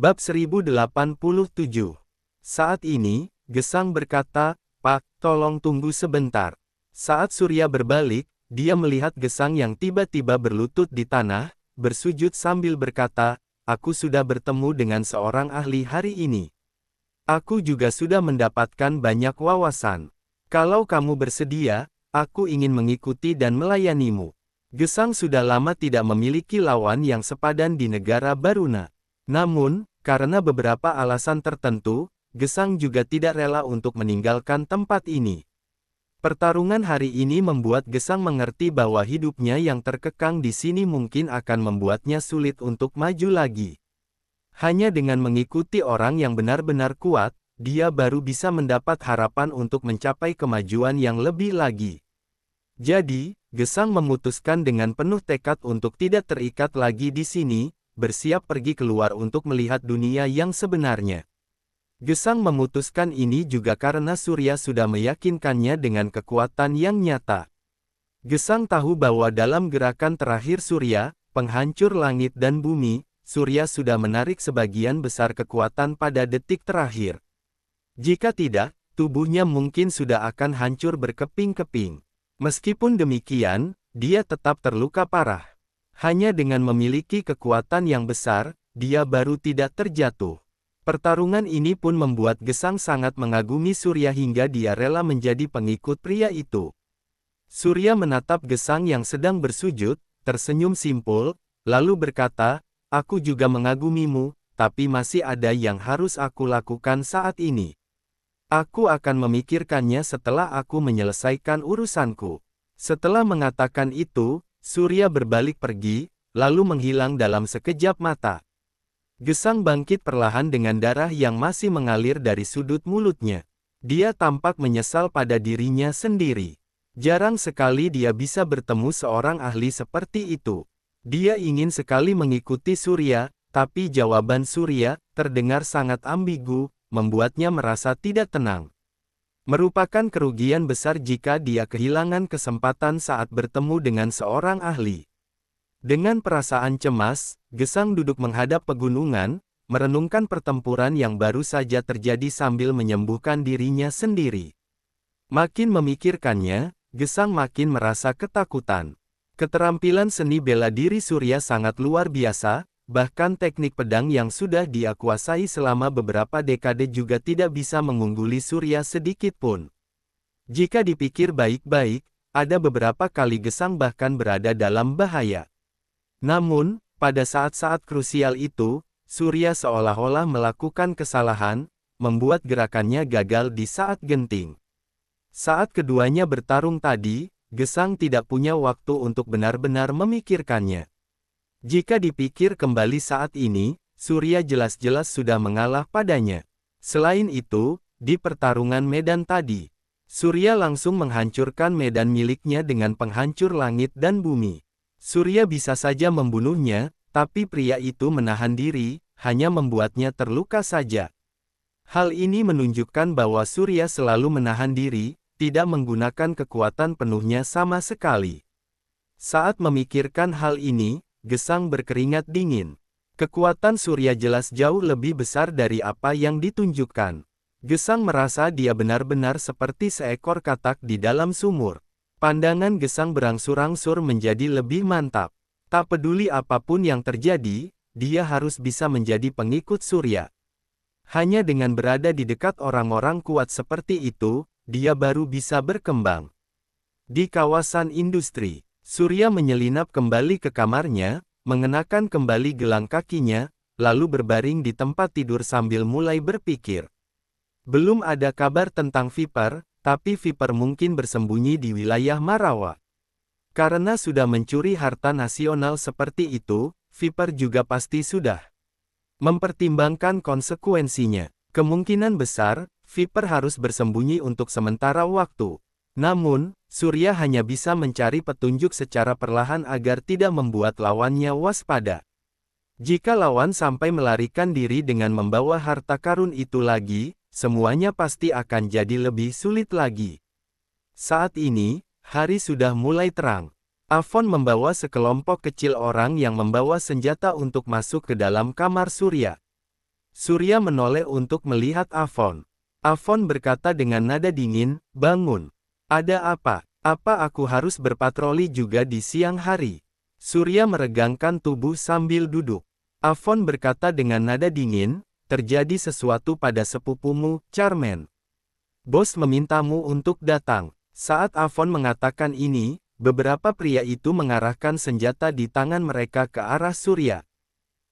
Bab 1087. Saat ini, Gesang berkata, "Pak, tolong tunggu sebentar." Saat Surya berbalik, dia melihat Gesang yang tiba-tiba berlutut di tanah, bersujud sambil berkata, "Aku sudah bertemu dengan seorang ahli hari ini. Aku juga sudah mendapatkan banyak wawasan. Kalau kamu bersedia, aku ingin mengikuti dan melayanimu." Gesang sudah lama tidak memiliki lawan yang sepadan di negara Baruna. Namun, karena beberapa alasan tertentu, Gesang juga tidak rela untuk meninggalkan tempat ini. Pertarungan hari ini membuat Gesang mengerti bahwa hidupnya yang terkekang di sini mungkin akan membuatnya sulit untuk maju lagi. Hanya dengan mengikuti orang yang benar-benar kuat, dia baru bisa mendapat harapan untuk mencapai kemajuan yang lebih lagi. Jadi, Gesang memutuskan dengan penuh tekad untuk tidak terikat lagi di sini, bersiap pergi keluar untuk melihat dunia yang sebenarnya. Gesang memutuskan ini juga karena Surya sudah meyakinkannya dengan kekuatan yang nyata. Gesang tahu bahwa dalam gerakan terakhir Surya, penghancur langit dan bumi, Surya sudah menarik sebagian besar kekuatan pada detik terakhir. Jika tidak, tubuhnya mungkin sudah akan hancur berkeping-keping. Meskipun demikian, dia tetap terluka parah. Hanya dengan memiliki kekuatan yang besar, dia baru tidak terjatuh. Pertarungan ini pun membuat Gesang sangat mengagumi Surya hingga dia rela menjadi pengikut pria itu. Surya menatap Gesang yang sedang bersujud, tersenyum simpul, lalu berkata, "Aku juga mengagumimu, tapi masih ada yang harus aku lakukan saat ini. Aku akan memikirkannya setelah aku menyelesaikan urusanku." Setelah mengatakan itu, Surya berbalik pergi, lalu menghilang dalam sekejap mata. Gesang bangkit perlahan dengan darah yang masih mengalir dari sudut mulutnya. Dia tampak menyesal pada dirinya sendiri. Jarang sekali dia bisa bertemu seorang ahli seperti itu. Dia ingin sekali mengikuti Surya, tapi jawaban Surya, terdengar sangat ambigu, membuatnya merasa tidak tenang. Merupakan kerugian besar jika dia kehilangan kesempatan saat bertemu dengan seorang ahli. Dengan perasaan cemas, Gesang duduk menghadap pegunungan, merenungkan pertempuran yang baru saja terjadi sambil menyembuhkan dirinya sendiri. Makin memikirkannya, Gesang makin merasa ketakutan. Keterampilan seni bela diri Surya sangat luar biasa, bahkan teknik pedang yang sudah dia kuasai selama beberapa dekade juga tidak bisa mengungguli Surya sedikit pun. Jika dipikir baik-baik, ada beberapa kali Gesang bahkan berada dalam bahaya. Namun, pada saat-saat krusial itu, Surya seolah-olah melakukan kesalahan, membuat gerakannya gagal di saat genting. Saat keduanya bertarung tadi, Gesang tidak punya waktu untuk benar-benar memikirkannya. Jika dipikir kembali saat ini, Surya jelas-jelas sudah mengalah padanya. Selain itu, di pertarungan medan tadi, Surya langsung menghancurkan medan miliknya dengan penghancur langit dan bumi. Surya bisa saja membunuhnya, tapi pria itu menahan diri, hanya membuatnya terluka saja. Hal ini menunjukkan bahwa Surya selalu menahan diri, tidak menggunakan kekuatan penuhnya sama sekali. Saat memikirkan hal ini, Gesang berkeringat dingin. Kekuatan Surya jelas jauh lebih besar dari apa yang ditunjukkan. Gesang merasa dia benar-benar seperti seekor katak di dalam sumur. Pandangan Gesang berangsur-angsur menjadi lebih mantap. Tak peduli apapun yang terjadi, dia harus bisa menjadi pengikut Surya. Hanya dengan berada di dekat orang-orang kuat seperti itu, dia baru bisa berkembang. Di kawasan industri, Surya menyelinap kembali ke kamarnya, mengenakan kembali gelang kakinya, lalu berbaring di tempat tidur sambil mulai berpikir. Belum ada kabar tentang Viper, tapi Viper mungkin bersembunyi di wilayah Marawa. Karena sudah mencuri harta nasional seperti itu, Viper juga pasti sudah mempertimbangkan konsekuensinya. Kemungkinan besar, Viper harus bersembunyi untuk sementara waktu. Namun, Surya hanya bisa mencari petunjuk secara perlahan agar tidak membuat lawannya waspada. Jika lawan sampai melarikan diri dengan membawa harta karun itu lagi, semuanya pasti akan jadi lebih sulit lagi. Saat ini, hari sudah mulai terang. Avon membawa sekelompok kecil orang yang membawa senjata untuk masuk ke dalam kamar Surya. Surya menoleh untuk melihat Afon. Afon berkata dengan nada dingin, bangun. Ada apa? Apa aku harus berpatroli juga di siang hari? Surya meregangkan tubuh sambil duduk. Afon berkata dengan nada dingin, terjadi sesuatu pada sepupumu, Charmaine. Bos memintamu untuk datang. Saat Afon mengatakan ini, beberapa pria itu mengarahkan senjata di tangan mereka ke arah Surya.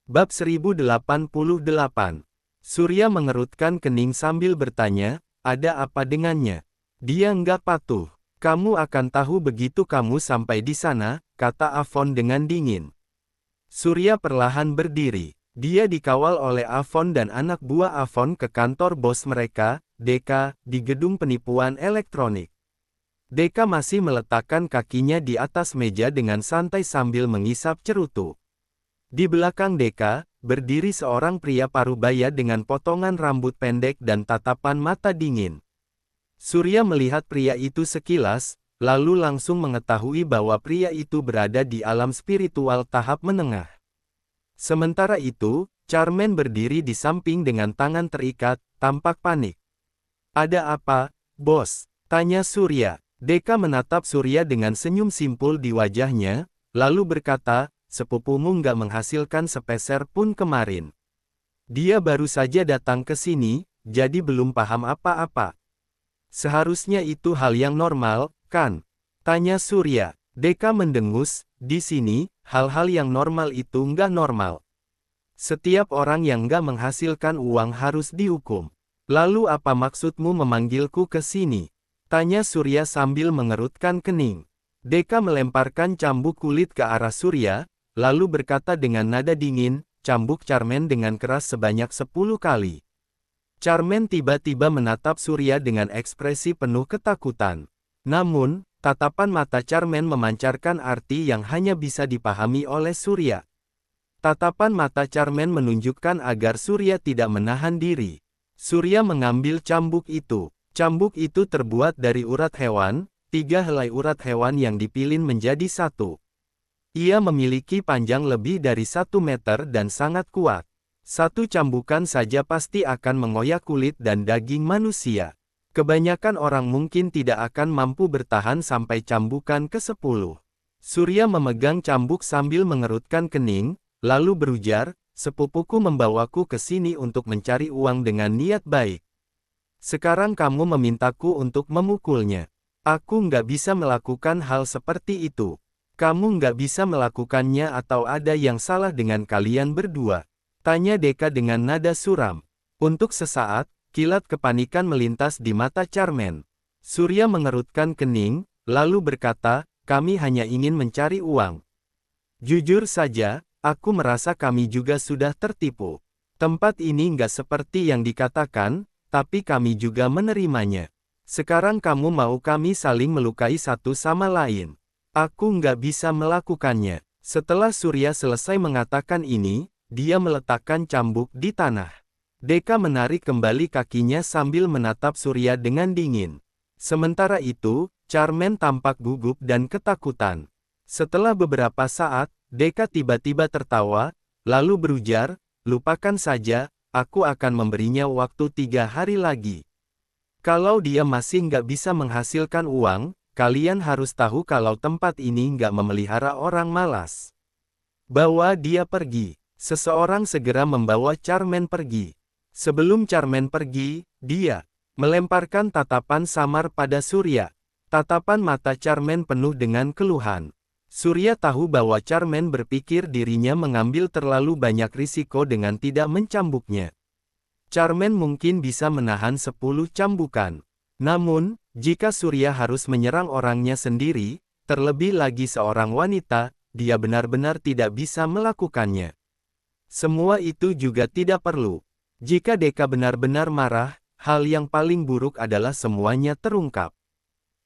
Bab 1088. Surya mengerutkan kening sambil bertanya, ada apa dengannya? Dia enggak patuh. Kamu akan tahu begitu kamu sampai di sana, kata Afon dengan dingin. Surya perlahan berdiri. Dia dikawal oleh Afon dan anak buah Afon ke kantor bos mereka, Deka, di gedung penipuan elektronik. Deka masih meletakkan kakinya di atas meja dengan santai sambil mengisap cerutu. Di belakang Deka, berdiri seorang pria parubaya dengan potongan rambut pendek dan tatapan mata dingin. Surya melihat pria itu sekilas, lalu langsung mengetahui bahwa pria itu berada di alam spiritual tahap menengah. Sementara itu, Charmaine berdiri di samping dengan tangan terikat, tampak panik. Ada apa, bos? Tanya Surya. Deka menatap Surya dengan senyum simpul di wajahnya, lalu berkata, sepupumu nggak menghasilkan sepeser pun kemarin. Dia baru saja datang ke sini, jadi belum paham apa-apa. Seharusnya itu hal yang normal, kan? Tanya Surya. Deka mendengus, di sini, hal-hal yang normal itu nggak normal. Setiap orang yang nggak menghasilkan uang harus dihukum. Lalu apa maksudmu memanggilku ke sini? Tanya Surya sambil mengerutkan kening. Deka melemparkan cambuk kulit ke arah Surya, lalu berkata dengan nada dingin, cambuk Charmaine dengan keras sebanyak 10 kali. Charmaine tiba-tiba menatap Surya dengan ekspresi penuh ketakutan. Namun, tatapan mata Charmaine memancarkan arti yang hanya bisa dipahami oleh Surya. Tatapan mata Charmaine menunjukkan agar Surya tidak menahan diri. Surya mengambil cambuk itu. Cambuk itu terbuat dari urat hewan, 3 helai urat hewan yang dipilin menjadi satu. Ia memiliki panjang lebih dari 1 meter dan sangat kuat. Satu cambukan saja pasti akan mengoyak kulit dan daging manusia. Kebanyakan orang mungkin tidak akan mampu bertahan sampai cambukan ke-10. Surya memegang cambuk sambil mengerutkan kening, lalu berujar, sepupuku membawaku ke sini untuk mencari uang dengan niat baik. Sekarang kamu memintaku untuk memukulnya. Aku nggak bisa melakukan hal seperti itu. Kamu nggak bisa melakukannya atau ada yang salah dengan kalian berdua? Tanya Deka dengan nada suram. Untuk sesaat, kilat kepanikan melintas di mata Charmaine. Surya mengerutkan kening, lalu berkata, kami hanya ingin mencari uang. Jujur saja, aku merasa kami juga sudah tertipu. Tempat ini nggak seperti yang dikatakan, tapi kami juga menerimanya. Sekarang kamu mau kami saling melukai satu sama lain. Aku nggak bisa melakukannya. Setelah Surya selesai mengatakan ini, dia meletakkan cambuk di tanah. Deka menarik kembali kakinya sambil menatap Surya dengan dingin. Sementara itu, Charmaine tampak gugup dan ketakutan. Setelah beberapa saat, Deka tiba-tiba tertawa, lalu berujar, lupakan saja, aku akan memberinya waktu 3 hari lagi. Kalau dia masih nggak bisa menghasilkan uang, kalian harus tahu kalau tempat ini nggak memelihara orang malas. Bawa dia pergi. Seseorang segera membawa Charmaine pergi. Sebelum Charmaine pergi, dia melemparkan tatapan samar pada Surya. Tatapan mata Charmaine penuh dengan keluhan. Surya tahu bahwa Charmaine berpikir dirinya mengambil terlalu banyak risiko dengan tidak mencambuknya. Charmaine mungkin bisa menahan 10 cambukan. Namun, jika Surya harus menyerang orangnya sendiri, terlebih lagi seorang wanita, dia benar-benar tidak bisa melakukannya. Semua itu juga tidak perlu. Jika Deka benar-benar marah, hal yang paling buruk adalah semuanya terungkap.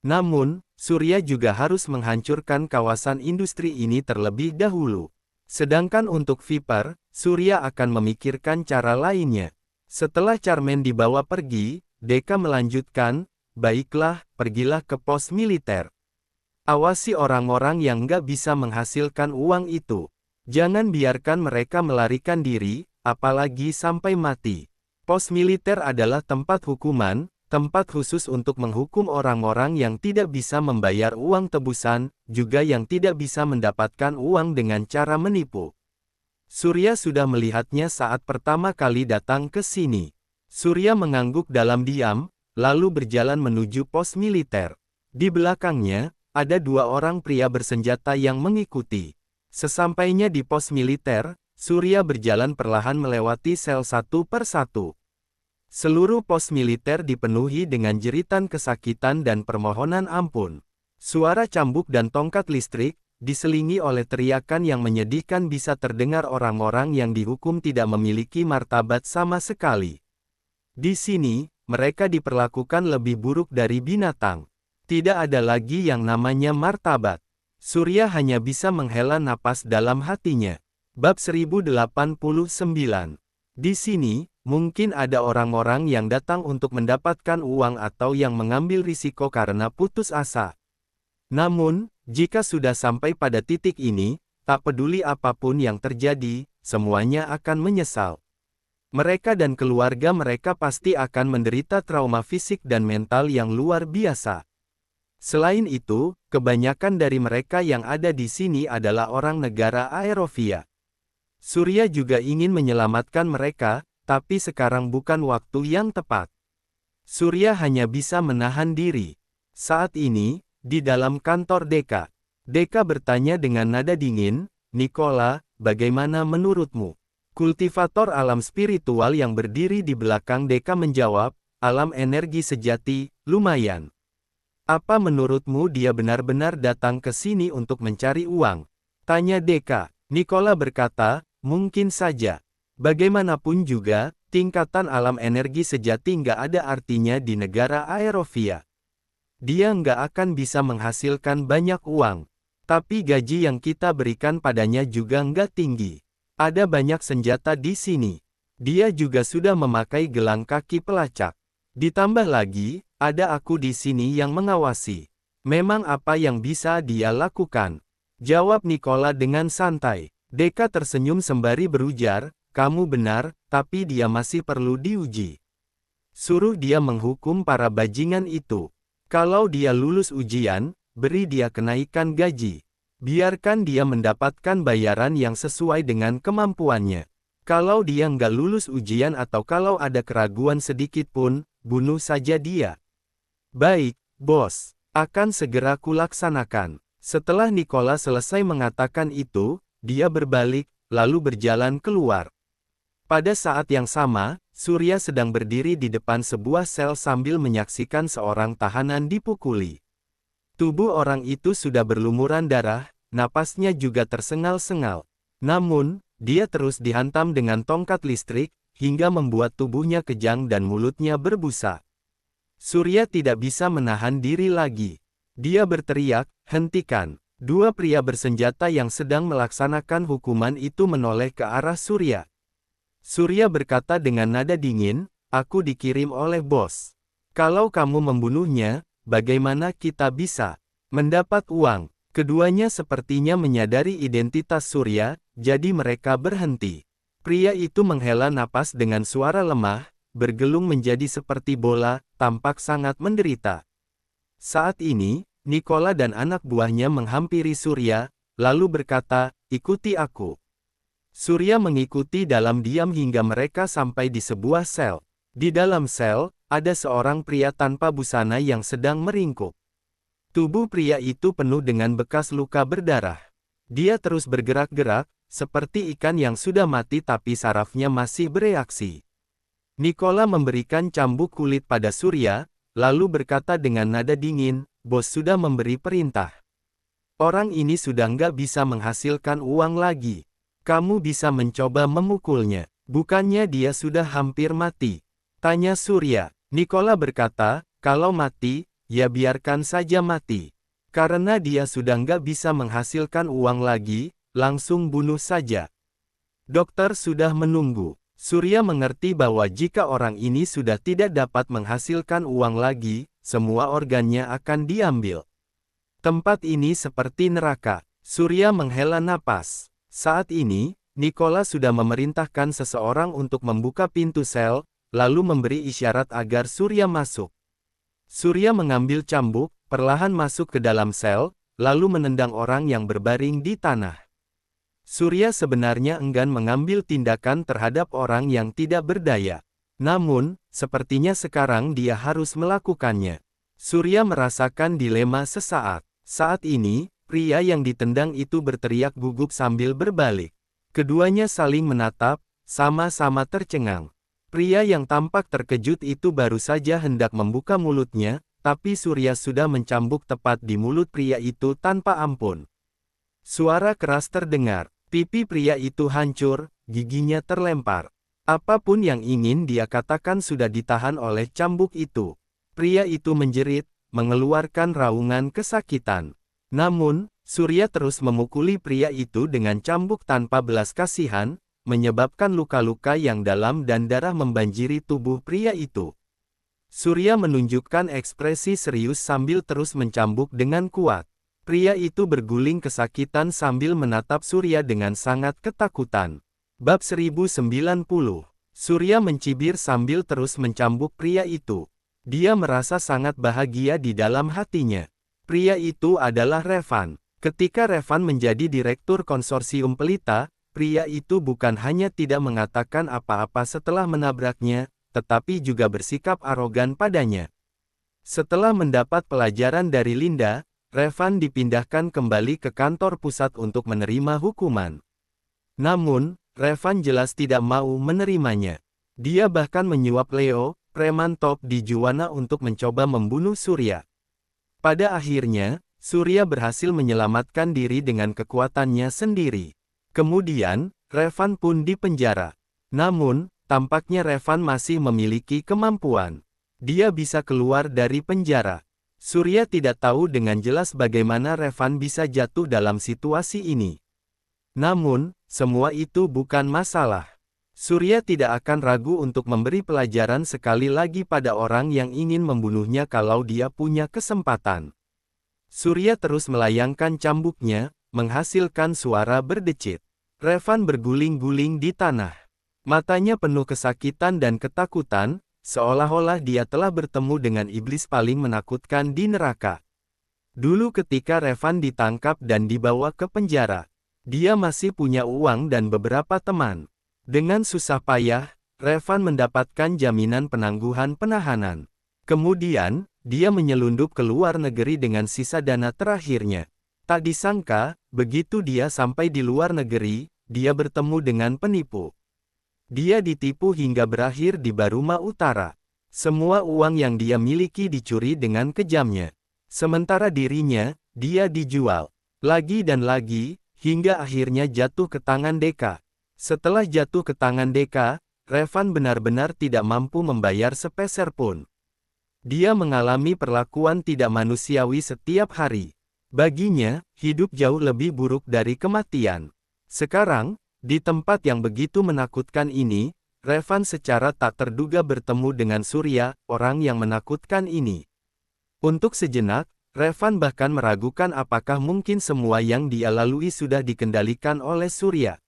Namun, Surya juga harus menghancurkan kawasan industri ini terlebih dahulu. Sedangkan untuk Viper, Surya akan memikirkan cara lainnya. Setelah Charmaine dibawa pergi, Deka melanjutkan, baiklah, pergilah ke pos militer. Awasi orang-orang yang nggak bisa menghasilkan uang itu. Jangan biarkan mereka melarikan diri, apalagi sampai mati. Pos militer adalah tempat hukuman, tempat khusus untuk menghukum orang-orang yang tidak bisa membayar uang tebusan, juga yang tidak bisa mendapatkan uang dengan cara menipu. Surya sudah melihatnya saat pertama kali datang ke sini. Surya mengangguk dalam diam, lalu berjalan menuju pos militer. Di belakangnya, ada dua orang pria bersenjata yang mengikuti. Sesampainya di pos militer, Surya berjalan perlahan melewati sel satu per satu. Seluruh pos militer dipenuhi dengan jeritan kesakitan dan permohonan ampun. Suara cambuk dan tongkat listrik, diselingi oleh teriakan yang menyedihkan bisa terdengar orang-orang yang dihukum tidak memiliki martabat sama sekali. Di sini, mereka diperlakukan lebih buruk dari binatang. Tidak ada lagi yang namanya martabat. Surya hanya bisa menghela napas dalam hatinya. Bab 1089. Di sini, mungkin ada orang-orang yang datang untuk mendapatkan uang atau yang mengambil risiko karena putus asa. Namun, jika sudah sampai pada titik ini, tak peduli apapun yang terjadi, semuanya akan menyesal. Mereka dan keluarga mereka pasti akan menderita trauma fisik dan mental yang luar biasa. Selain itu, kebanyakan dari mereka yang ada di sini adalah orang negara Aerovia. Surya juga ingin menyelamatkan mereka, tapi sekarang bukan waktu yang tepat. Surya hanya bisa menahan diri. Saat ini, di dalam kantor Deka. Deka bertanya dengan nada dingin, "Nikola, bagaimana menurutmu?" Kultivator alam spiritual yang berdiri di belakang Deka menjawab, "Alam energi sejati, lumayan." "Apa menurutmu dia benar-benar datang ke sini untuk mencari uang?" tanya Deka. Nikola berkata, "Mungkin saja. Bagaimanapun juga, tingkatan alam energi sejati nggak ada artinya di negara Aerovia. Dia nggak akan bisa menghasilkan banyak uang. Tapi gaji yang kita berikan padanya juga nggak tinggi. Ada banyak senjata di sini. Dia juga sudah memakai gelang kaki pelacak. Ditambah lagi, ada aku di sini yang mengawasi. Memang apa yang bisa dia lakukan?" jawab Nikola dengan santai. Deka tersenyum sembari berujar, "Kamu benar, tapi dia masih perlu diuji. Suruh dia menghukum para bajingan itu. Kalau dia lulus ujian, beri dia kenaikan gaji. Biarkan dia mendapatkan bayaran yang sesuai dengan kemampuannya. Kalau dia nggak lulus ujian atau kalau ada keraguan sedikit pun, bunuh saja dia." "Baik, bos. Akan segera kulaksanakan." Setelah Nikola selesai mengatakan itu, dia berbalik, lalu berjalan keluar. Pada saat yang sama, Surya sedang berdiri di depan sebuah sel sambil menyaksikan seorang tahanan dipukuli. Tubuh orang itu sudah berlumuran darah, napasnya juga tersengal-sengal. Namun, dia terus dihantam dengan tongkat listrik, hingga membuat tubuhnya kejang dan mulutnya berbusa. Surya tidak bisa menahan diri lagi. Dia berteriak, "Hentikan!" Dua pria bersenjata yang sedang melaksanakan hukuman itu menoleh ke arah Surya. Surya berkata dengan nada dingin, "Aku dikirim oleh bos. Kalau kamu membunuhnya, bagaimana kita bisa mendapat uang?" Keduanya sepertinya menyadari identitas Surya, jadi mereka berhenti. Pria itu menghela napas dengan suara lemah, bergelung menjadi seperti bola, tampak sangat menderita. Saat ini, Nikola dan anak buahnya menghampiri Surya, lalu berkata, "Ikuti aku." Surya mengikuti dalam diam hingga mereka sampai di sebuah sel. Di dalam sel, ada seorang pria tanpa busana yang sedang meringkuk. Tubuh pria itu penuh dengan bekas luka berdarah. Dia terus bergerak-gerak, seperti ikan yang sudah mati tapi sarafnya masih bereaksi. Nikola memberikan cambuk kulit pada Surya, lalu berkata dengan nada dingin, "Bos sudah memberi perintah. Orang ini sudah nggak bisa menghasilkan uang lagi. Kamu bisa mencoba memukulnya. Bukannya dia sudah hampir mati?" tanya Surya. Nikola berkata, "Kalau mati, ya biarkan saja mati. Karena dia sudah nggak bisa menghasilkan uang lagi, langsung bunuh saja. Dokter sudah menunggu." Surya mengerti bahwa jika orang ini sudah tidak dapat menghasilkan uang lagi, semua organnya akan diambil. Tempat ini seperti neraka. Surya menghela napas. Saat ini, Nikola sudah memerintahkan seseorang untuk membuka pintu sel, lalu memberi isyarat agar Surya masuk. Surya mengambil cambuk, perlahan masuk ke dalam sel, lalu menendang orang yang berbaring di tanah. Surya sebenarnya enggan mengambil tindakan terhadap orang yang tidak berdaya. Namun, sepertinya sekarang dia harus melakukannya. Surya merasakan dilema sesaat. Saat ini, pria yang ditendang itu berteriak gugup sambil berbalik. Keduanya saling menatap, sama-sama tercengang. Pria yang tampak terkejut itu baru saja hendak membuka mulutnya, tapi Surya sudah mencambuk tepat di mulut pria itu tanpa ampun. Suara keras terdengar. Pipi pria itu hancur, giginya terlempar. Apapun yang ingin dia katakan sudah ditahan oleh cambuk itu. Pria itu menjerit, mengeluarkan raungan kesakitan. Namun, Surya terus memukuli pria itu dengan cambuk tanpa belas kasihan, menyebabkan luka-luka yang dalam dan darah membanjiri tubuh pria itu. Surya menunjukkan ekspresi serius sambil terus mencambuk dengan kuat. Pria itu berguling kesakitan sambil menatap Surya dengan sangat ketakutan. Bab 1090. Surya mencibir sambil terus mencambuk pria itu. Dia merasa sangat bahagia di dalam hatinya. Pria itu adalah Revan. Ketika Revan menjadi direktur konsorsium pelita, pria itu bukan hanya tidak mengatakan apa-apa setelah menabraknya, tetapi juga bersikap arogan padanya. Setelah mendapat pelajaran dari Linda, Revan dipindahkan kembali ke kantor pusat untuk menerima hukuman. Namun, Revan jelas tidak mau menerimanya. Dia bahkan menyuap Leo, preman top di Juwana untuk mencoba membunuh Surya. Pada akhirnya, Surya berhasil menyelamatkan diri dengan kekuatannya sendiri. Kemudian, Revan pun dipenjara. Namun, tampaknya Revan masih memiliki kemampuan. Dia bisa keluar dari penjara. Surya tidak tahu dengan jelas bagaimana Revan bisa jatuh dalam situasi ini. Namun, semua itu bukan masalah. Surya tidak akan ragu untuk memberi pelajaran sekali lagi pada orang yang ingin membunuhnya kalau dia punya kesempatan. Surya terus melayangkan cambuknya, menghasilkan suara berdecit. Revan berguling-guling di tanah. Matanya penuh kesakitan dan ketakutan, seolah-olah dia telah bertemu dengan iblis paling menakutkan di neraka. Dulu ketika Revan ditangkap dan dibawa ke penjara, dia masih punya uang dan beberapa teman. Dengan susah payah, Revan mendapatkan jaminan penangguhan penahanan. Kemudian, dia menyelundup ke luar negeri dengan sisa dana terakhirnya. Tak disangka, begitu dia sampai di luar negeri, dia bertemu dengan penipu. Dia ditipu hingga berakhir di Baruma Utara. Semua uang yang dia miliki dicuri dengan kejamnya. Sementara dirinya, dia dijual. Lagi dan lagi, hingga akhirnya jatuh ke tangan Deka. Setelah jatuh ke tangan Deka, Revan benar-benar tidak mampu membayar sepeser pun. Dia mengalami perlakuan tidak manusiawi setiap hari. Baginya, hidup jauh lebih buruk dari kematian. Sekarang, di tempat yang begitu menakutkan ini, Revan secara tak terduga bertemu dengan Surya, orang yang menakutkan ini. Untuk sejenak, Revan bahkan meragukan apakah mungkin semua yang dia lalui sudah dikendalikan oleh Surya.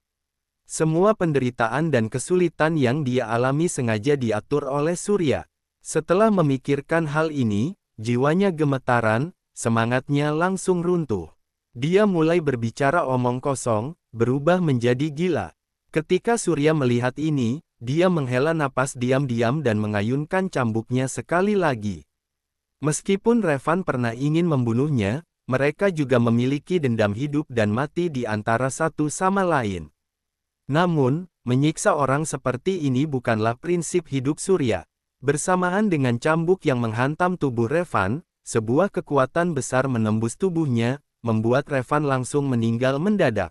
Semua penderitaan dan kesulitan yang dia alami sengaja diatur oleh Surya. Setelah memikirkan hal ini, jiwanya gemetaran, semangatnya langsung runtuh. Dia mulai berbicara omong kosong, berubah menjadi gila. Ketika Surya melihat ini, dia menghela napas diam-diam dan mengayunkan cambuknya sekali lagi. Meskipun Revan pernah ingin membunuhnya, mereka juga memiliki dendam hidup dan mati di antara satu sama lain. Namun, menyiksa orang seperti ini bukanlah prinsip hidup Surya. Bersamaan dengan cambuk yang menghantam tubuh Revan, sebuah kekuatan besar menembus tubuhnya, membuat Revan langsung meninggal mendadak.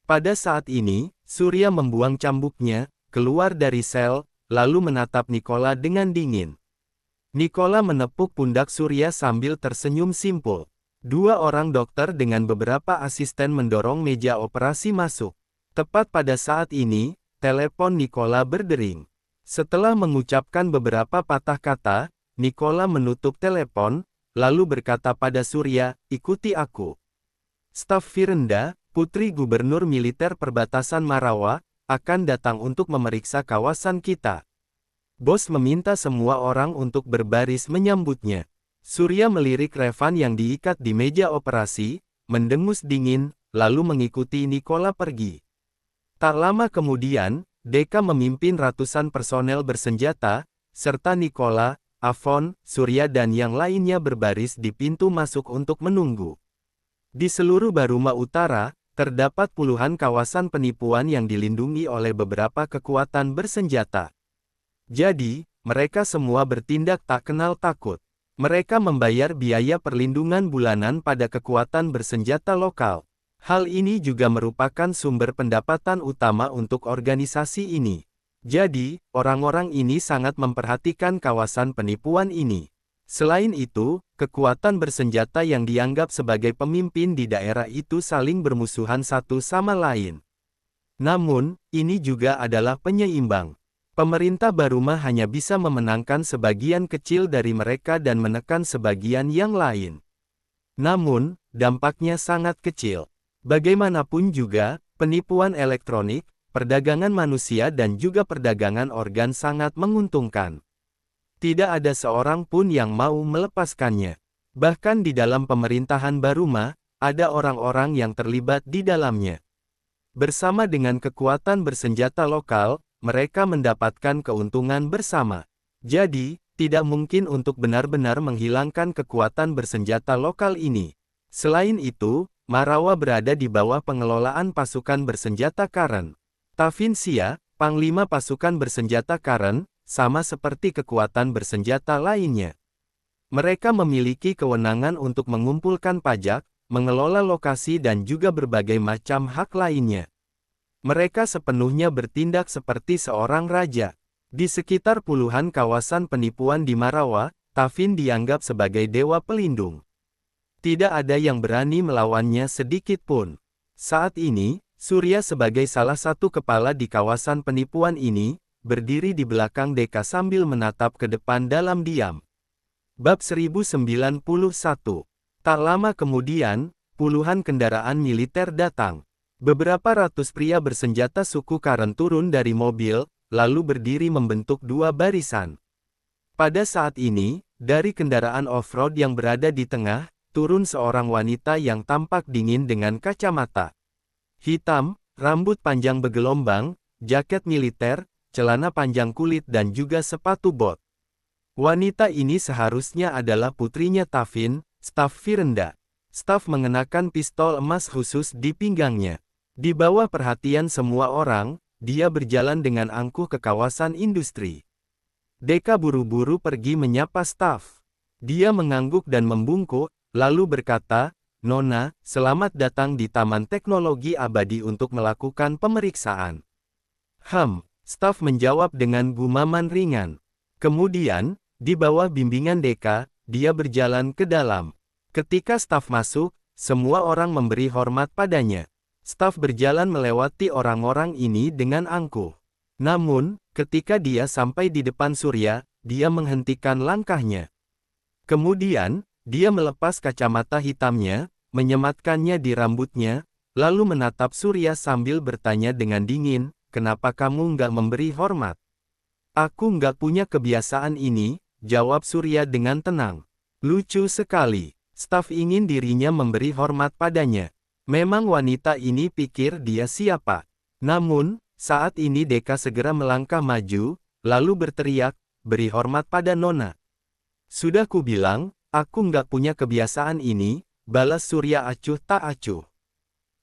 Pada saat ini, Surya membuang cambuknya, keluar dari sel, lalu menatap Nikola dengan dingin. Nikola menepuk pundak Surya sambil tersenyum simpul. Dua orang dokter dengan beberapa asisten mendorong meja operasi masuk. Tepat pada saat ini, telepon Nikola berdering. Setelah mengucapkan beberapa patah kata, Nikola menutup telepon, lalu berkata pada Surya, "Ikuti aku." Staf Virenda, Putri Gubernur Militer Perbatasan Marawa, akan datang untuk memeriksa kawasan kita. Bos meminta semua orang untuk berbaris menyambutnya. Surya melirik Revan yang diikat di meja operasi, mendengus dingin, lalu mengikuti Nikola pergi. Tak lama kemudian, Deka memimpin ratusan personel bersenjata, serta Nikola, Avon, Surya dan yang lainnya berbaris di pintu masuk untuk menunggu. Di seluruh Baruma Utara, terdapat puluhan kawasan penipuan yang dilindungi oleh beberapa kekuatan bersenjata. Jadi, mereka semua bertindak tak kenal takut. Mereka membayar biaya perlindungan bulanan pada kekuatan bersenjata lokal. Hal ini juga merupakan sumber pendapatan utama untuk organisasi ini. Jadi, orang-orang ini sangat memperhatikan kawasan penipuan ini. Selain itu, kekuatan bersenjata yang dianggap sebagai pemimpin di daerah itu saling bermusuhan satu sama lain. Namun, ini juga adalah penyeimbang. Pemerintah Baruma hanya bisa memenangkan sebagian kecil dari mereka dan menekan sebagian yang lain. Namun, dampaknya sangat kecil. Bagaimanapun juga, penipuan elektronik, perdagangan manusia dan juga perdagangan organ sangat menguntungkan. Tidak ada seorang pun yang mau melepaskannya. Bahkan di dalam pemerintahan Baruma, ada orang-orang yang terlibat di dalamnya. Bersama dengan kekuatan bersenjata lokal, mereka mendapatkan keuntungan bersama. Jadi, tidak mungkin untuk benar-benar menghilangkan kekuatan bersenjata lokal ini. Selain itu, Marawa berada di bawah pengelolaan pasukan bersenjata Karen. Tafinsia, Panglima pasukan bersenjata Karen, sama seperti kekuatan bersenjata lainnya. Mereka memiliki kewenangan untuk mengumpulkan pajak, mengelola lokasi dan juga berbagai macam hak lainnya. Mereka sepenuhnya bertindak seperti seorang raja. Di sekitar puluhan kawasan penipuan di Marawa, Tafin dianggap sebagai dewa pelindung. Tidak ada yang berani melawannya sedikit pun. Saat ini, Surya sebagai salah satu kepala di kawasan penipuan ini, berdiri di belakang Deka sambil menatap ke depan dalam diam. Bab 1091. Tak lama kemudian, puluhan kendaraan militer datang. Beberapa ratus pria bersenjata suku Karen turun dari mobil, lalu berdiri membentuk dua barisan. Pada saat ini, dari kendaraan off-road yang berada di tengah, turun seorang wanita yang tampak dingin dengan kacamata hitam, rambut panjang bergelombang, jaket militer, celana panjang kulit dan juga sepatu bot. Wanita ini seharusnya adalah putrinya Tafin, Staf Virenda. Staf mengenakan pistol emas khusus di pinggangnya. Di bawah perhatian semua orang, dia berjalan dengan angkuh ke kawasan industri. Deka buru-buru pergi menyapa Staf. Dia mengangguk dan membungkuk, lalu berkata, "Nona, selamat datang di Taman Teknologi Abadi untuk melakukan pemeriksaan." Staf menjawab dengan gumaman ringan. Kemudian, di bawah bimbingan Deka, dia berjalan ke dalam. Ketika Staf masuk, semua orang memberi hormat padanya. Staf berjalan melewati orang-orang ini dengan angkuh. Namun, ketika dia sampai di depan Surya, dia menghentikan langkahnya. Kemudian, dia melepas kacamata hitamnya, menyematkannya di rambutnya, lalu menatap Surya sambil bertanya dengan dingin, "Kenapa kamu nggak memberi hormat?" "Aku nggak punya kebiasaan ini," jawab Surya dengan tenang. Lucu sekali. Staf ingin dirinya memberi hormat padanya. Memang wanita ini pikir dia siapa. Namun, saat ini Deka segera melangkah maju, lalu berteriak, "Beri hormat pada Nona." "Sudah kubilang, aku nggak punya kebiasaan ini," balas Surya acuh tak acuh.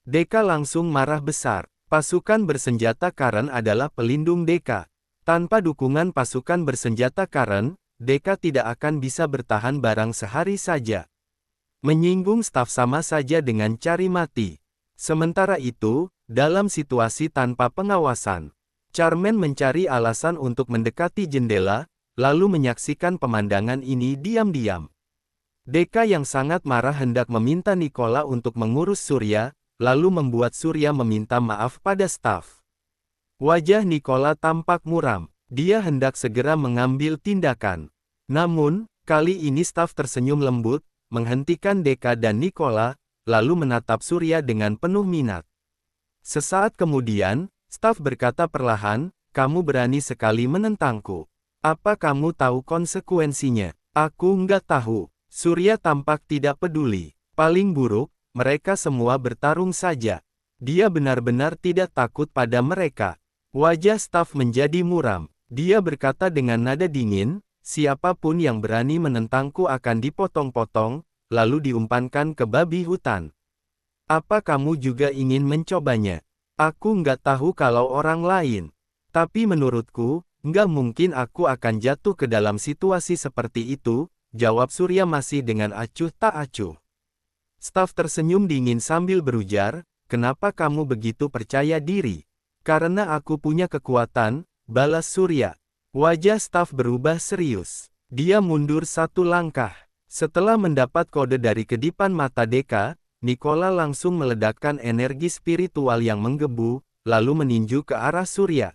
Deka langsung marah besar. Pasukan bersenjata Karen adalah pelindung Deka. Tanpa dukungan pasukan bersenjata Karen, Deka tidak akan bisa bertahan barang sehari saja. Menyinggung Staf sama saja dengan cari mati. Sementara itu, dalam situasi tanpa pengawasan, Charmen mencari alasan untuk mendekati jendela, lalu menyaksikan pemandangan ini diam-diam. Deka yang sangat marah hendak meminta Nikola untuk mengurus Surya, lalu membuat Surya meminta maaf pada Staf. Wajah Nikola tampak muram. Dia hendak segera mengambil tindakan. Namun, kali ini Staf tersenyum lembut, menghentikan Deka dan Nikola, lalu menatap Surya dengan penuh minat. Sesaat kemudian, staf berkata perlahan, "Kamu berani sekali menentangku. Apa kamu tahu konsekuensinya?" "Aku nggak tahu." Surya tampak tidak peduli. Paling buruk, mereka semua bertarung saja. Dia benar-benar tidak takut pada mereka. Wajah staf menjadi muram. Dia berkata dengan nada dingin, "Siapapun yang berani menentangku akan dipotong-potong, lalu diumpankan ke babi hutan. Apa kamu juga ingin mencobanya? Aku nggak tahu kalau orang lain. Tapi menurutku, nggak mungkin aku akan jatuh ke dalam situasi seperti itu," jawab Surya masih dengan acuh tak acuh. Staf tersenyum dingin sambil berujar, "Kenapa kamu begitu percaya diri?" "Karena aku punya kekuatan," balas Surya. Wajah staf berubah serius. Dia mundur satu langkah. Setelah mendapat kode dari kedipan mata Deka, Nikola langsung meledakkan energi spiritual yang menggebu, lalu meninju ke arah Surya.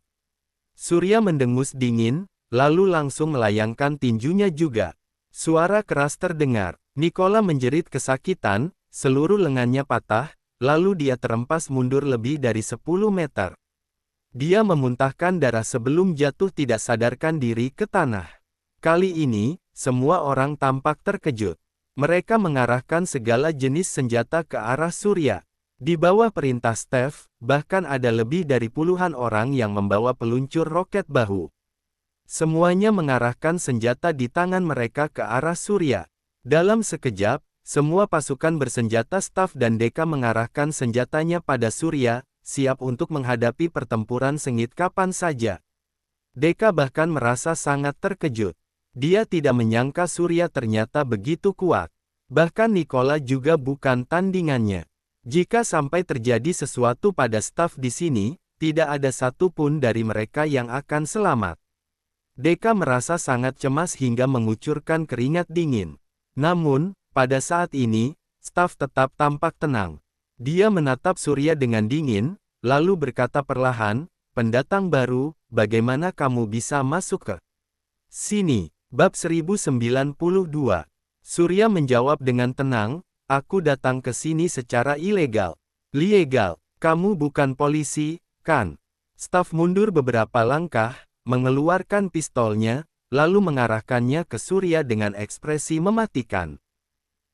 Surya mendengus dingin, lalu langsung melayangkan tinjunya juga. Suara keras terdengar. Nikola menjerit kesakitan, seluruh lengannya patah, lalu dia terempas mundur lebih dari 10 meter. Dia memuntahkan darah sebelum jatuh tidak sadarkan diri ke tanah. Kali ini, semua orang tampak terkejut. Mereka mengarahkan segala jenis senjata ke arah Surya. Di bawah perintah Steph, bahkan ada lebih dari puluhan orang yang membawa peluncur roket bahu. Semuanya mengarahkan senjata di tangan mereka ke arah Surya. Dalam sekejap, semua pasukan bersenjata Staf dan Deka mengarahkan senjatanya pada Surya, siap untuk menghadapi pertempuran sengit kapan saja. Deka bahkan merasa sangat terkejut. Dia tidak menyangka Surya ternyata begitu kuat. Bahkan Nikola juga bukan tandingannya. Jika sampai terjadi sesuatu pada staf di sini, tidak ada satupun dari mereka yang akan selamat. Deka merasa sangat cemas hingga mengucurkan keringat dingin. Namun, pada saat ini, staf tetap tampak tenang. Dia menatap Surya dengan dingin, lalu berkata perlahan, "Pendatang baru, bagaimana kamu bisa masuk ke sini?" Bab 1092. Surya menjawab dengan tenang, "Aku datang ke sini secara ilegal." "Legal? Kamu bukan polisi, kan?" Staf mundur beberapa langkah, mengeluarkan pistolnya, lalu mengarahkannya ke Surya dengan ekspresi mematikan.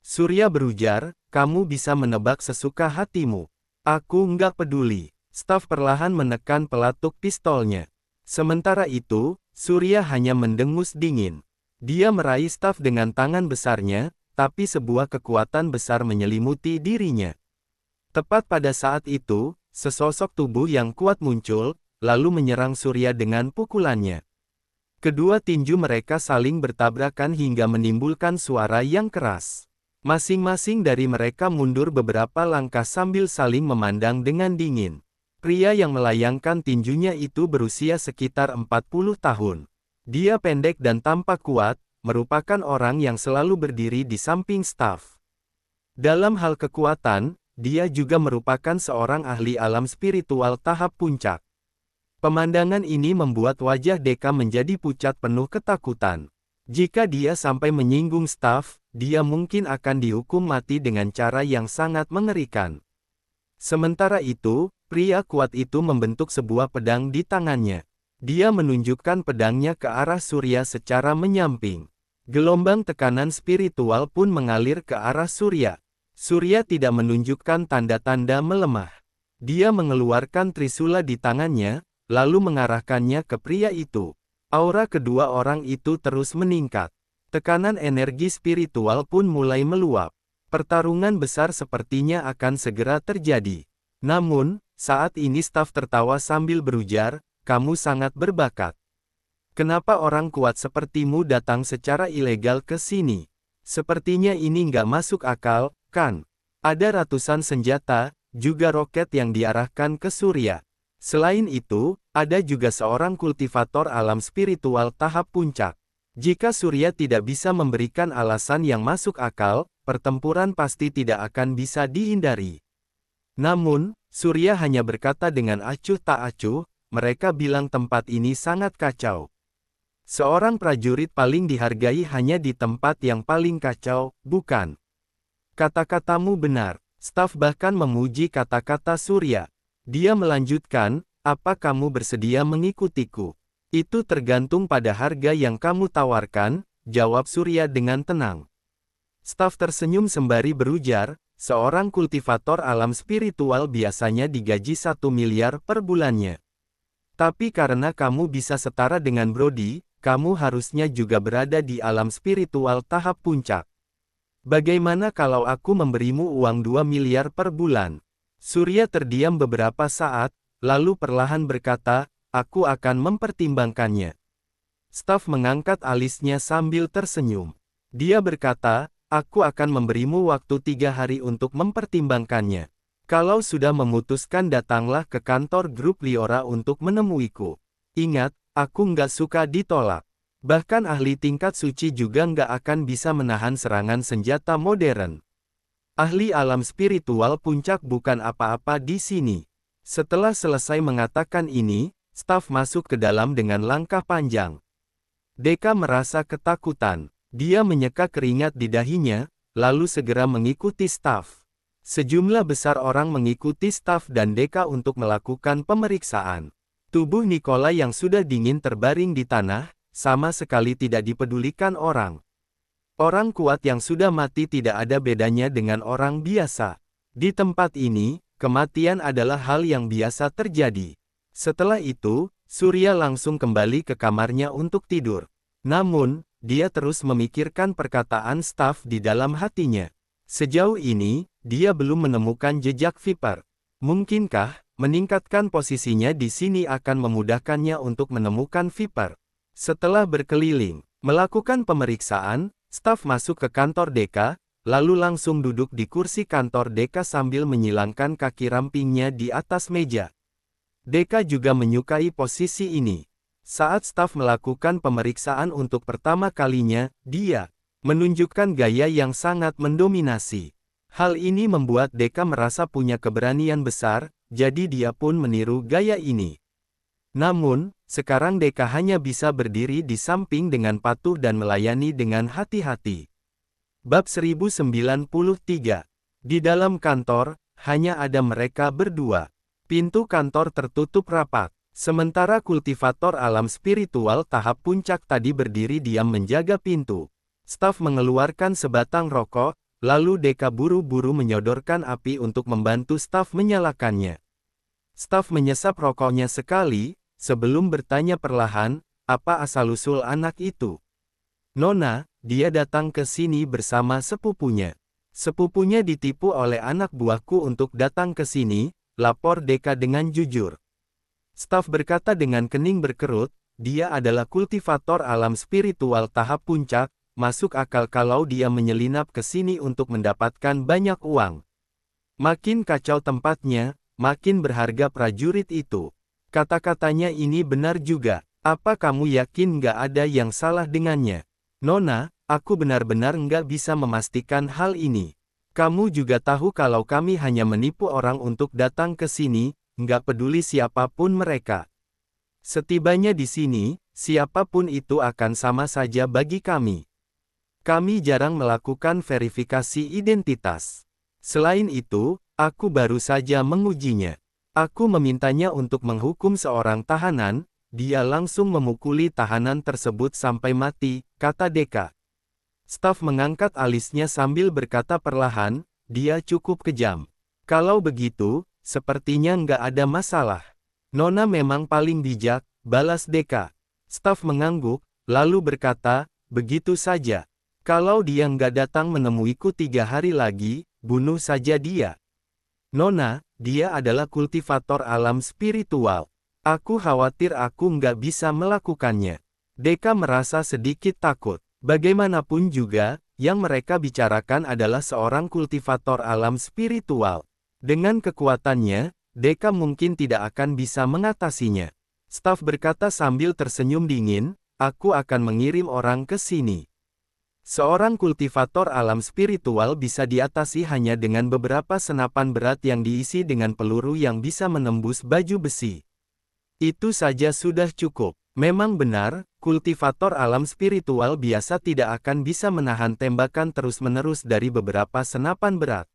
Surya berujar, "Kamu bisa menebak sesuka hatimu. Aku nggak peduli." Staf perlahan menekan pelatuk pistolnya. Sementara itu, Surya hanya mendengus dingin. Dia meraih staf dengan tangan besarnya, tapi sebuah kekuatan besar menyelimuti dirinya. Tepat pada saat itu, sesosok tubuh yang kuat muncul, lalu menyerang Surya dengan pukulannya. Kedua tinju mereka saling bertabrakan hingga menimbulkan suara yang keras. Masing-masing dari mereka mundur beberapa langkah sambil saling memandang dengan dingin. Pria yang melayangkan tinjunya itu berusia sekitar 40 tahun. Dia pendek dan tampak kuat, merupakan orang yang selalu berdiri di samping staf. Dalam hal kekuatan, dia juga merupakan seorang ahli alam spiritual tahap puncak. Pemandangan ini membuat wajah Deka menjadi pucat penuh ketakutan. Jika dia sampai menyinggung staf, dia mungkin akan dihukum mati dengan cara yang sangat mengerikan. Sementara itu, pria kuat itu membentuk sebuah pedang di tangannya. Dia menunjukkan pedangnya ke arah Surya secara menyamping. Gelombang tekanan spiritual pun mengalir ke arah Surya. Surya tidak menunjukkan tanda-tanda melemah. Dia mengeluarkan trisula di tangannya, lalu mengarahkannya ke pria itu. Aura kedua orang itu terus meningkat. Tekanan energi spiritual pun mulai meluap. Pertarungan besar sepertinya akan segera terjadi. Namun, saat ini staf tertawa sambil berujar, "Kamu sangat berbakat. Kenapa orang kuat sepertimu datang secara ilegal ke sini? Sepertinya ini nggak masuk akal, kan?" Ada ratusan senjata, juga roket yang diarahkan ke Surya. Selain itu, ada juga seorang kultivator alam spiritual tahap puncak. Jika Surya tidak bisa memberikan alasan yang masuk akal, pertempuran pasti tidak akan bisa dihindari. Namun, Surya hanya berkata dengan acuh tak acuh, "Mereka bilang tempat ini sangat kacau. Seorang prajurit paling dihargai hanya di tempat yang paling kacau, bukan?" "Kata-katamu benar." Staf bahkan memuji kata-kata Surya. Dia melanjutkan, apa kamu bersedia mengikutiku? Itu tergantung pada harga yang kamu tawarkan, jawab Surya dengan tenang. Staf tersenyum sembari berujar, seorang kultivator alam spiritual biasanya digaji 1 miliar per bulannya. Tapi karena kamu bisa setara dengan Brody, kamu harusnya juga berada di alam spiritual tahap puncak. Bagaimana kalau aku memberimu uang 2 miliar per bulan? Surya terdiam beberapa saat, lalu perlahan berkata, aku akan mempertimbangkannya. Staf mengangkat alisnya sambil tersenyum. Dia berkata, aku akan memberimu waktu 3 hari untuk mempertimbangkannya. Kalau sudah memutuskan datanglah ke kantor grup Liora untuk menemuiku. Ingat, aku nggak suka ditolak. Bahkan ahli tingkat suci juga nggak akan bisa menahan serangan senjata modern. Ahli alam spiritual puncak bukan apa-apa di sini. Setelah selesai mengatakan ini, staf masuk ke dalam dengan langkah panjang. Deka merasa ketakutan. Dia menyeka keringat di dahinya, lalu segera mengikuti staf. Sejumlah besar orang mengikuti staf dan Deka untuk melakukan pemeriksaan. Tubuh Nikola yang sudah dingin terbaring di tanah, sama sekali tidak dipedulikan orang. Orang kuat yang sudah mati tidak ada bedanya dengan orang biasa. Di tempat ini, kematian adalah hal yang biasa terjadi. Setelah itu, Surya langsung kembali ke kamarnya untuk tidur. Namun, dia terus memikirkan perkataan staf di dalam hatinya. Sejauh ini, dia belum menemukan jejak Viper. Mungkinkah, meningkatkan posisinya di sini akan memudahkannya untuk menemukan Viper? Setelah berkeliling, melakukan pemeriksaan, staf masuk ke kantor Deka, lalu langsung duduk di kursi kantor Deka sambil menyilangkan kaki rampingnya di atas meja. Deka juga menyukai posisi ini. Saat staf melakukan pemeriksaan untuk pertama kalinya, dia menunjukkan gaya yang sangat mendominasi. Hal ini membuat Deka merasa punya keberanian besar, jadi dia pun meniru gaya ini. Namun, sekarang Deka hanya bisa berdiri di samping dengan patuh dan melayani dengan hati-hati. Bab 1093. Di dalam kantor, hanya ada mereka berdua. Pintu kantor tertutup rapat. Sementara kultivator alam spiritual tahap puncak tadi berdiri diam menjaga pintu. Staf mengeluarkan sebatang rokok, lalu Deka buru-buru menyodorkan api untuk membantu staf menyalakannya. Staf menyesap rokoknya sekali, sebelum bertanya perlahan, apa asal-usul anak itu? Nona, dia datang ke sini bersama sepupunya. Sepupunya ditipu oleh anak buahku untuk datang ke sini, lapor Deka dengan jujur. Staf berkata dengan kening berkerut, dia adalah kultivator alam spiritual tahap puncak, masuk akal kalau dia menyelinap ke sini untuk mendapatkan banyak uang. Makin kacau tempatnya, makin berharga prajurit itu. Kata-katanya ini benar juga. Apa kamu yakin nggak ada yang salah dengannya? Nona, aku benar-benar nggak bisa memastikan hal ini. Kamu juga tahu kalau kami hanya menipu orang untuk datang ke sini, nggak peduli siapapun mereka. Setibanya di sini, siapapun itu akan sama saja bagi kami. Kami jarang melakukan verifikasi identitas. Selain itu, aku baru saja mengujinya. Aku memintanya untuk menghukum seorang tahanan, dia langsung memukuli tahanan tersebut sampai mati, kata Deka. Staf mengangkat alisnya sambil berkata perlahan, dia cukup kejam. Kalau begitu, sepertinya nggak ada masalah. Nona memang paling bijak, balas Deka. Staf mengangguk, lalu berkata, begitu saja. Kalau dia nggak datang menemuiku 3 hari lagi, bunuh saja dia. Nona, dia adalah kultivator alam spiritual. Aku khawatir aku nggak bisa melakukannya. Deka merasa sedikit takut. Bagaimanapun juga, yang mereka bicarakan adalah seorang kultivator alam spiritual. Dengan kekuatannya, Deka mungkin tidak akan bisa mengatasinya. Staf berkata sambil tersenyum dingin, aku akan mengirim orang ke sini. Seorang kultivator alam spiritual bisa diatasi hanya dengan beberapa senapan berat yang diisi dengan peluru yang bisa menembus baju besi. Itu saja sudah cukup. Memang benar, kultivator alam spiritual biasa tidak akan bisa menahan tembakan terus-menerus dari beberapa senapan berat.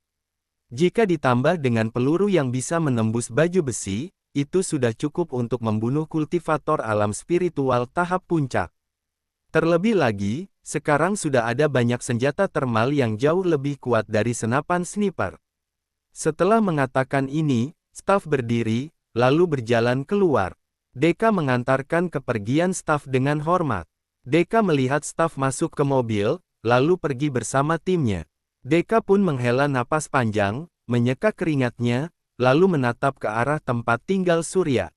Jika ditambah dengan peluru yang bisa menembus baju besi, itu sudah cukup untuk membunuh kultivator alam spiritual tahap puncak. Terlebih lagi, sekarang sudah ada banyak senjata termal yang jauh lebih kuat dari senapan sniper. Setelah mengatakan ini, staf berdiri, lalu berjalan keluar. Deka mengantarkan kepergian staf dengan hormat. Deka melihat staf masuk ke mobil, lalu pergi bersama timnya. Deka pun menghela napas panjang, menyeka keringatnya, lalu menatap ke arah tempat tinggal Surya.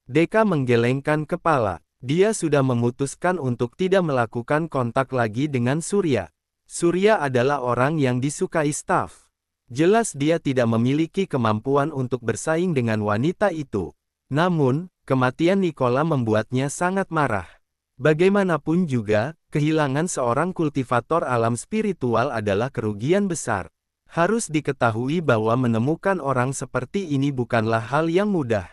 Deka menggelengkan kepala. Dia sudah memutuskan untuk tidak melakukan kontak lagi dengan Surya. Surya adalah orang yang disukai staf. Jelas dia tidak memiliki kemampuan untuk bersaing dengan wanita itu. Namun, kematian Nikola membuatnya sangat marah. Bagaimanapun juga, kehilangan seorang kultivator alam spiritual adalah kerugian besar. Harus diketahui bahwa menemukan orang seperti ini bukanlah hal yang mudah.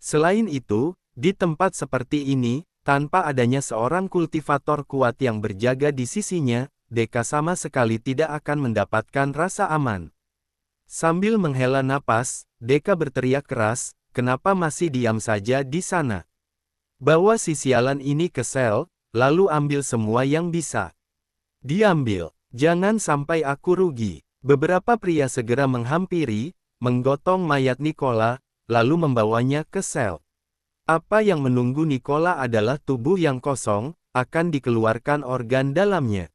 Selain itu, di tempat seperti ini, tanpa adanya seorang kultivator kuat yang berjaga di sisinya, Deka sama sekali tidak akan mendapatkan rasa aman. Sambil menghela napas, Deka berteriak keras, "Kenapa masih diam saja di sana? Bawa si sialan ini ke sel, lalu ambil semua yang bisa. Diambil, jangan sampai aku rugi." Beberapa pria segera menghampiri, menggotong mayat Nikola, lalu membawanya ke sel. Apa yang menunggu Nikola adalah tubuh yang kosong, akan dikeluarkan organ dalamnya.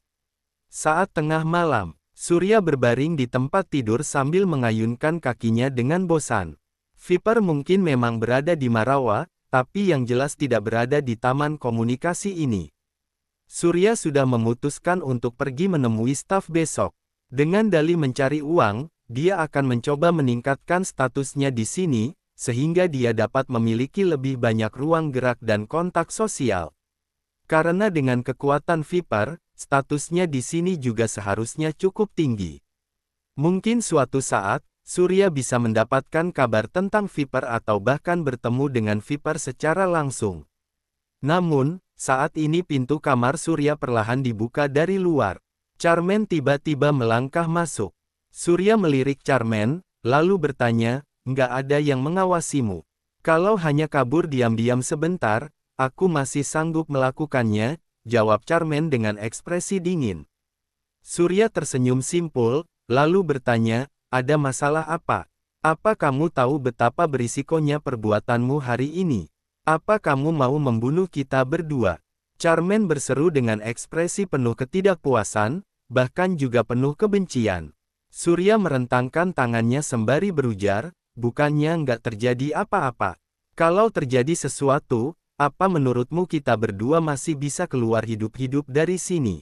Saat tengah malam, Surya berbaring di tempat tidur sambil mengayunkan kakinya dengan bosan. Viper mungkin memang berada di Marawa, tapi yang jelas tidak berada di taman komunikasi ini. Surya sudah memutuskan untuk pergi menemui staf besok. Dengan dalih mencari uang, dia akan mencoba meningkatkan statusnya di sini, sehingga dia dapat memiliki lebih banyak ruang gerak dan kontak sosial. Karena dengan kekuatan Viper, statusnya di sini juga seharusnya cukup tinggi. Mungkin suatu saat, Surya bisa mendapatkan kabar tentang Viper atau bahkan bertemu dengan Viper secara langsung. Namun, saat ini pintu kamar Surya perlahan dibuka dari luar. Charmaine tiba-tiba melangkah masuk. Surya melirik Charmaine, lalu bertanya, "Nggak ada yang mengawasimu? Kalau hanya kabur diam-diam sebentar, aku masih sanggup melakukannya," jawab Charmaine dengan ekspresi dingin. Surya tersenyum simpul, lalu bertanya, "Ada masalah apa? Apa kamu tahu betapa berisikonya perbuatanmu hari ini? Apa kamu mau membunuh kita berdua?" Charmaine berseru dengan ekspresi penuh ketidakpuasan, bahkan juga penuh kebencian. Surya merentangkan tangannya sembari berujar, "Bukannya nggak terjadi apa-apa. Kalau terjadi sesuatu, apa menurutmu kita berdua masih bisa keluar hidup-hidup dari sini?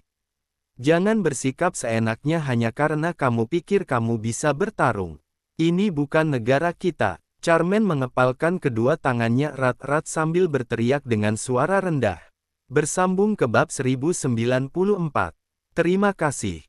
Jangan bersikap seenaknya hanya karena kamu pikir kamu bisa bertarung. Ini bukan negara kita." Charmaine mengepalkan kedua tangannya erat-erat sambil berteriak dengan suara rendah. Bersambung ke bab 1094. Terima kasih.